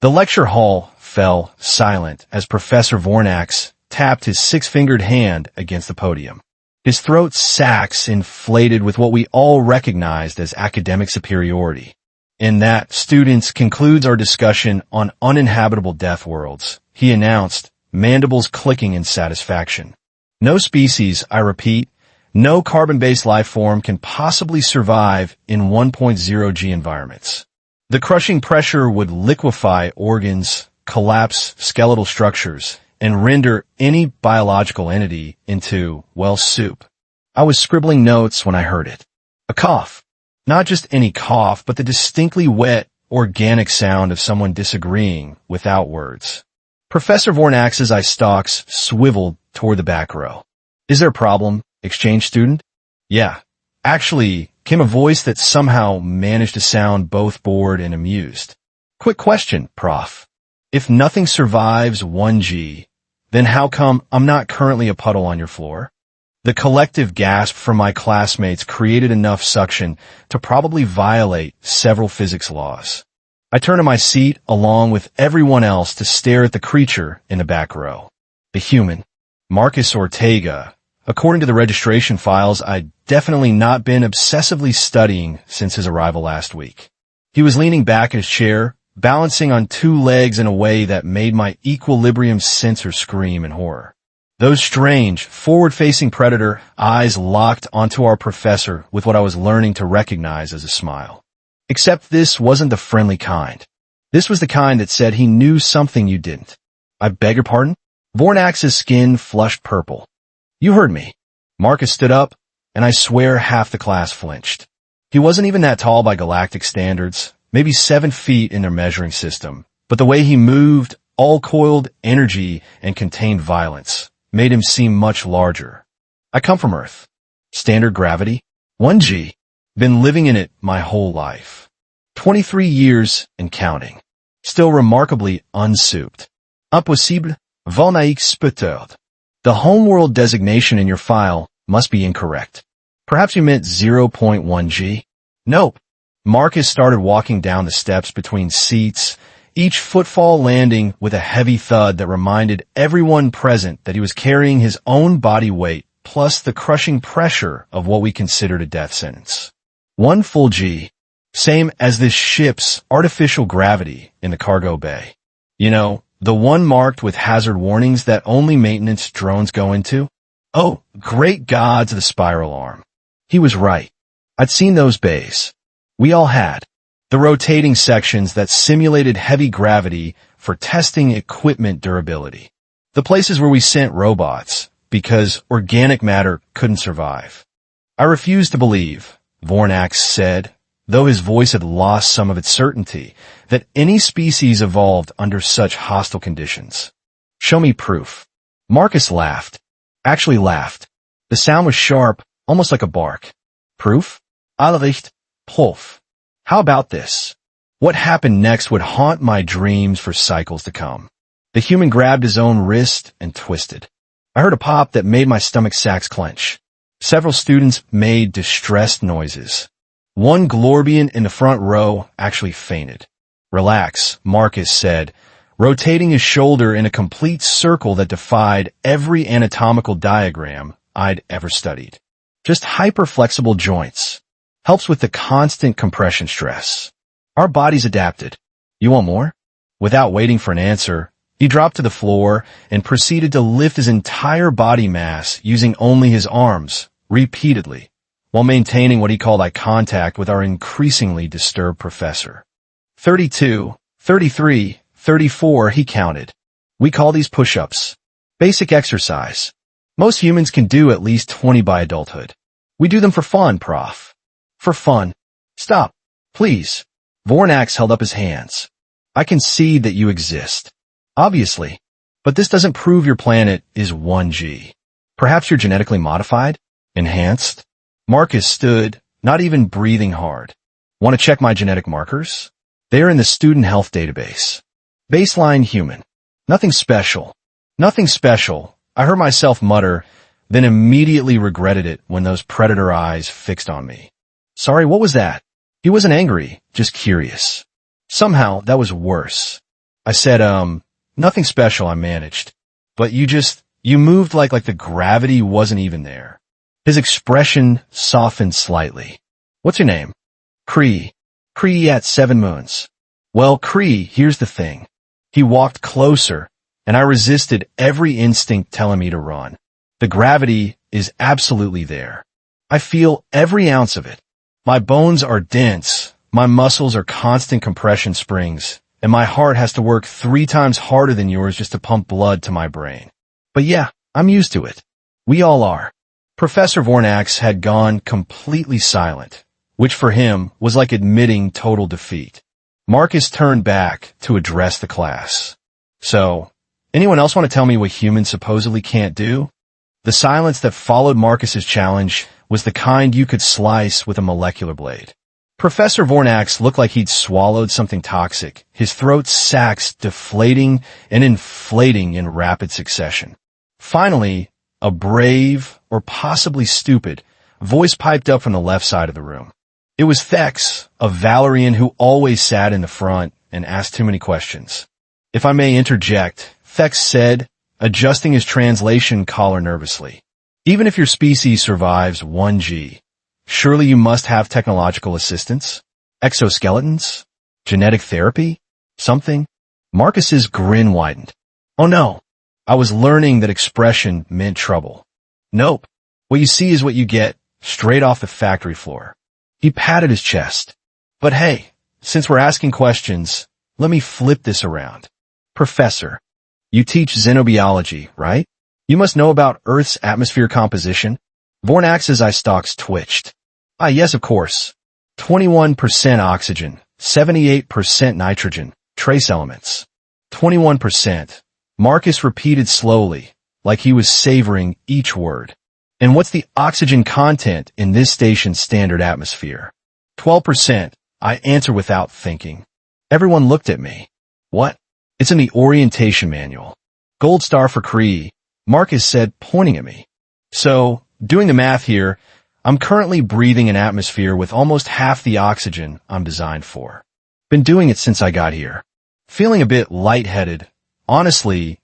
The lecture hall fell silent as Professor Vorn'ax tapped his six-fingered hand against the podium. His throat sacs inflated with what we all recognized as academic superiority. In that, students, concludes our discussion on uninhabitable death worlds, he announced, mandibles clicking in satisfaction. No species, I repeat, no carbon-based life form can possibly survive in 1.0 G environments. The crushing pressure would liquefy organs, collapse skeletal structures, and render any biological entity into, well, soup. I was scribbling notes when I heard it. A cough. Not just any cough, but the distinctly wet, organic sound of someone disagreeing without words. Professor Vorn'ax's eye stalks swiveled toward the back row. Is there a problem, exchange student? Yeah. Actually, came a voice that somehow managed to sound both bored and amused. Quick question, Prof. If nothing survives 1G, then how come I'm not currently a puddle on your floor? The collective gasp from my classmates created enough suction to probably violate several physics laws. I turned to my seat along with everyone else to stare at the creature in the back row. The human, Marcus Ortega. According to the registration files, I'd definitely not been obsessively studying since his arrival last week. He was leaning back in his chair, balancing on two legs in a way that made my equilibrium sensor scream in horror. Those strange, forward-facing predator eyes locked onto our professor with what I was learning to recognize as a smile. Except this wasn't the friendly kind. This was the kind that said he knew something you didn't. I beg your pardon? Vorn'ax's skin flushed purple. You heard me. Marcus stood up, and I swear half the class flinched. He wasn't even that tall by galactic standards, maybe 7 feet in their measuring system, but the way he moved, all coiled energy and contained violence, made him seem much larger. I come from Earth. Standard gravity. 1G. Been living in it my whole life. 23 years and counting. Still remarkably unsouped. Impossible, Vorn'ax peut-être. The homeworld designation in your file must be incorrect. Perhaps you meant 0.1G? Nope. Marcus started walking down the steps between seats, each footfall landing with a heavy thud that reminded everyone present that he was carrying his own body weight plus the crushing pressure of what we considered a death sentence. 1 full G. Same as this ship's artificial gravity in the cargo bay. You know, the one marked with hazard warnings that only maintenance drones go into? Oh, great gods of the spiral arm. He was right. I'd seen those bays. We all had. The rotating sections that simulated heavy gravity for testing equipment durability. The places where we sent robots, because organic matter couldn't survive. I refuse to believe, Vorn'ax said, though his voice had lost some of its certainty, that any species evolved under such hostile conditions. Show me proof. Marcus laughed. Actually laughed. The sound was sharp, almost like a bark. Proof? Allericht, Prof. How about this? What happened next would haunt my dreams for cycles to come. The human grabbed his own wrist and twisted. I heard a pop that made my stomach sacs clench. Several students made distressed noises. One Glorbian in the front row actually fainted. Relax, Marcus said, rotating his shoulder in a complete circle that defied every anatomical diagram I'd ever studied. Just hyper-flexible joints. Helps with the constant compression stress. Our bodies adapted. You want more? Without waiting for an answer, he dropped to the floor and proceeded to lift his entire body mass using only his arms, repeatedly, while maintaining what he called eye contact with our increasingly disturbed professor. 32, 33, 34, he counted. We call these push-ups. Basic exercise. Most humans can do at least 20 by adulthood. We do them for fun, Prof. For fun. Stop, please. Vorn'ax held up his hands. I can see that you exist. Obviously. But this doesn't prove your planet is 1G. Perhaps you're genetically modified? Enhanced? Marcus stood, not even breathing hard. Want to check my genetic markers? They're in the student health database. Baseline human. Nothing special. Nothing special. I heard myself mutter, then immediately regretted it when those predator eyes fixed on me. Sorry, what was that? He wasn't angry, just curious. Somehow, that was worse. I said, nothing special, I managed. But you moved like the gravity wasn't even there. His expression softened slightly. What's your name? Cree. Cree at 7 moons. Well, Cree, here's the thing. He walked closer, and I resisted every instinct telling me to run. The gravity is absolutely there. I feel every ounce of it. My bones are dense, my muscles are constant compression springs, and my heart has to work 3 times harder than yours just to pump blood to my brain. But yeah, I'm used to it. We all are. Professor Vorn'ax had gone completely silent, which for him was like admitting total defeat. Marcus turned back to address the class. So, anyone else want to tell me what humans supposedly can't do? The silence that followed Marcus's challenge was the kind you could slice with a molecular blade. Professor Vorn'ax looked like he'd swallowed something toxic, his throat's sacs deflating and inflating in rapid succession. Finally, a brave, or possibly stupid, voice piped up from the left side of the room. It was Thex, a Valerian who always sat in the front and asked too many questions. If I may interject, Thex said, adjusting his translation collar nervously. Even if your species survives 1G, surely you must have technological assistance? Exoskeletons? Genetic therapy? Something? Marcus's grin widened. Oh no, I was learning that expression meant trouble. Nope, what you see is what you get, straight off the factory floor. He patted his chest. But hey, since we're asking questions, let me flip this around. Professor, you teach xenobiology, right? You must know about Earth's atmosphere composition. Vorn'ax's eye stalks twitched. Ah, yes, of course. 21% oxygen, 78% nitrogen, trace elements. 21%. Marcus repeated slowly, like he was savoring each word. And what's the oxygen content in this station's standard atmosphere? 12%, I answered without thinking. Everyone looked at me. What? It's in the orientation manual. Gold star for Cree, Marcus said, pointing at me. So, doing the math here, I'm currently breathing an atmosphere with almost half the oxygen I'm designed for. Been doing it since I got here. Feeling a bit lightheaded, honestly,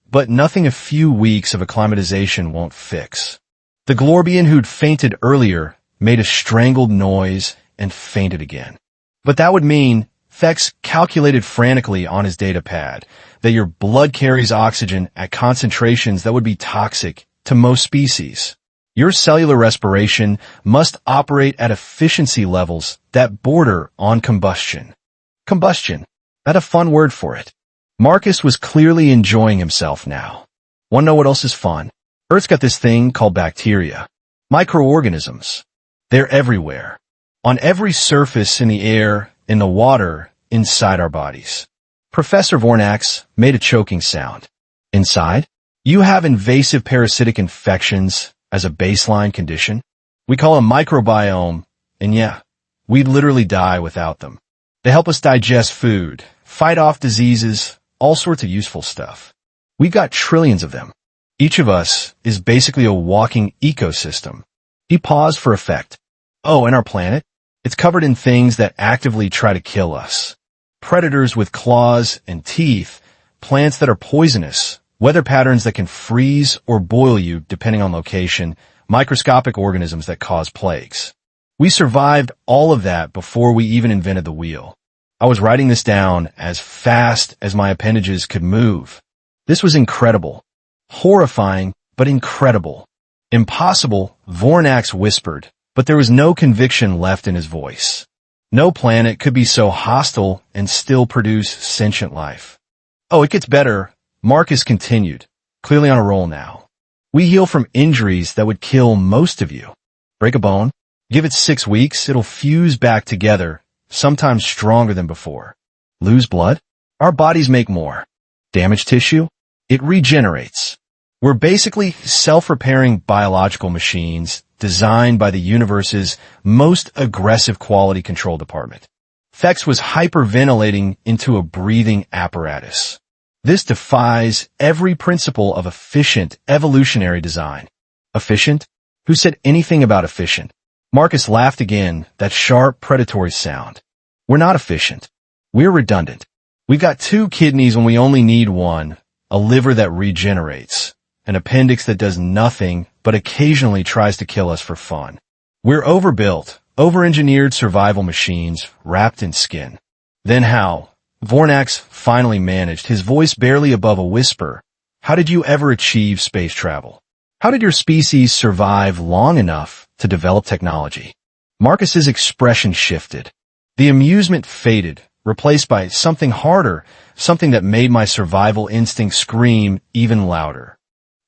but nothing a few weeks of acclimatization won't fix. The Glorbian who'd fainted earlier made a strangled noise and fainted again. But that would mean Thex calculated frantically on his data pad that your blood carries oxygen at concentrations that would be toxic to most species. Your cellular respiration must operate at efficiency levels that border on combustion. Combustion. Not a fun word for it. Marcus was clearly enjoying himself now. Wanna know what else is fun? Earth's got this thing called bacteria. Microorganisms. They're everywhere. On every surface, in the air, in the water, inside our bodies. Professor Vorn'ax made a choking sound. Inside? You have invasive parasitic infections as a baseline condition. We call them microbiome, and yeah, we'd literally die without them. They help us digest food, fight off diseases, all sorts of useful stuff. We've got trillions of them. Each of us is basically a walking ecosystem. He paused for effect. Oh, and our planet? It's covered in things that actively try to kill us. Predators with claws and teeth, plants that are poisonous, weather patterns that can freeze or boil you depending on location, microscopic organisms that cause plagues. We survived all of that before we even invented the wheel. I was writing this down as fast as my appendages could move. This was incredible. Horrifying, but incredible. Impossible, Vorn'ax whispered, but there was no conviction left in his voice. No planet could be so hostile and still produce sentient life. Oh, it gets better, Marcus continued, clearly on a roll now. We heal from injuries that would kill most of you. Break a bone, give it 6 weeks, it'll fuse back together, sometimes stronger than before. Lose blood? Our bodies make more. Damaged tissue? It regenerates. We're basically self-repairing biological machines designed by the universe's most aggressive quality control department. Thex was hyperventilating into a breathing apparatus. This defies every principle of efficient evolutionary design. Efficient? Who said anything about efficient? Marcus laughed again, that sharp, predatory sound. We're not efficient. We're redundant. We've got 2 kidneys when we only need 1, a liver that regenerates, an appendix that does nothing but occasionally tries to kill us for fun. We're overbuilt, over-engineered survival machines wrapped in skin. Then how? Vorn'ax finally managed, his voice barely above a whisper. How did you ever achieve space travel? How did your species survive long enough to develop technology? Marcus's expression shifted. The amusement faded, replaced by something harder, something that made my survival instinct scream even louder.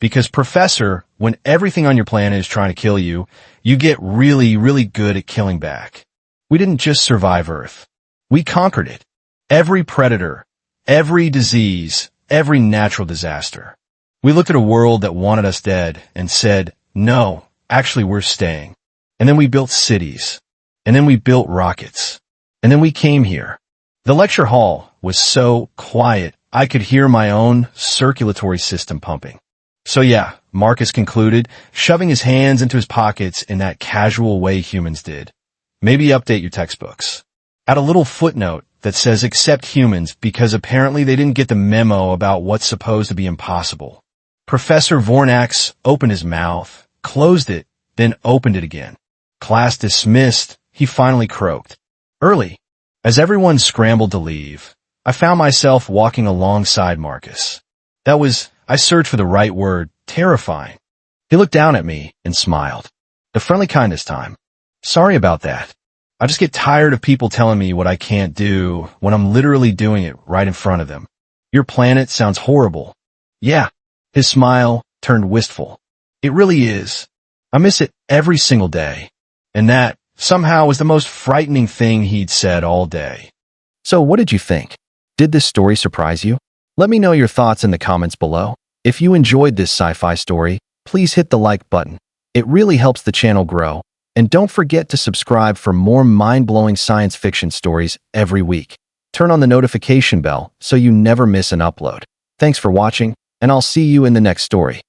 Because, Professor, when everything on your planet is trying to kill you, you get really, really good at killing back. We didn't just survive Earth. We conquered it. Every predator, every disease, every natural disaster. We looked at a world that wanted us dead and said, no, actually we're staying. And then we built cities. And then we built rockets. And then we came here. The lecture hall was so quiet, I could hear my own circulatory system pumping. So yeah, Marcus concluded, shoving his hands into his pockets in that casual way humans did. Maybe update your textbooks. Add a little footnote that says except humans because apparently they didn't get the memo about what's supposed to be impossible. Professor Vorn'ax opened his mouth, closed it, then opened it again. Class dismissed, he finally croaked. Early. As everyone scrambled to leave, I found myself walking alongside Marcus. I searched for the right word, terrifying. He looked down at me and smiled. The friendly kind this time. Sorry about that. I just get tired of people telling me what I can't do when I'm literally doing it right in front of them. Your planet sounds horrible. Yeah. His smile turned wistful. It really is. I miss it every single day. And that, somehow, was the most frightening thing he'd said all day. So what did you think? Did this story surprise you? Let me know your thoughts in the comments below. If you enjoyed this sci-fi story, please hit the like button. It really helps the channel grow. And don't forget to subscribe for more mind-blowing science fiction stories every week. Turn on the notification bell so you never miss an upload. Thanks for watching, and I'll see you in the next story.